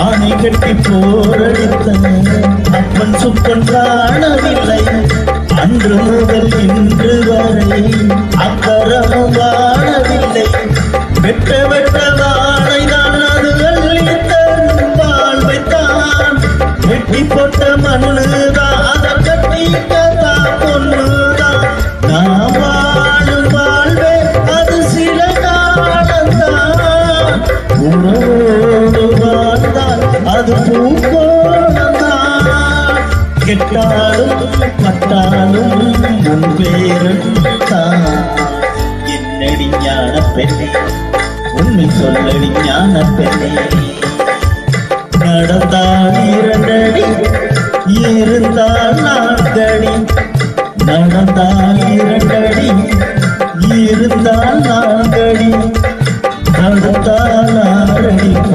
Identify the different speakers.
Speaker 1: ஆணை கட்டி போரடித்த அப்பன் சுப்பன் காணவில்லை. அன்று முதல் இன்று வரை அக்கரமும் வாழவில்லை. வெட்ட வெட்ட வாழைதான் அது அள்ளி தரும் வாழ்வைத்தான். வெட்டி போட்ட மண்ணுதான் அதை கட்டிக்கத்தான் பொண்ணுதான். நான் வாழும் வாழ்வே அது சில காலந்தான். உறவோடு வாழ்ந்தால் அது பூக்கோளந்தான். கெட்டாலும் பட்டாலும் உன் பேருந்தான். என்னடி ஞான பெண்ணே, உண்மை சொல்லடி ஞான பெண்ணே. நடந்தால் 2 அடி, இருந்தால் 4 அடி. நடந்தால் 2 அடி, இருந்தால் 4 அடி.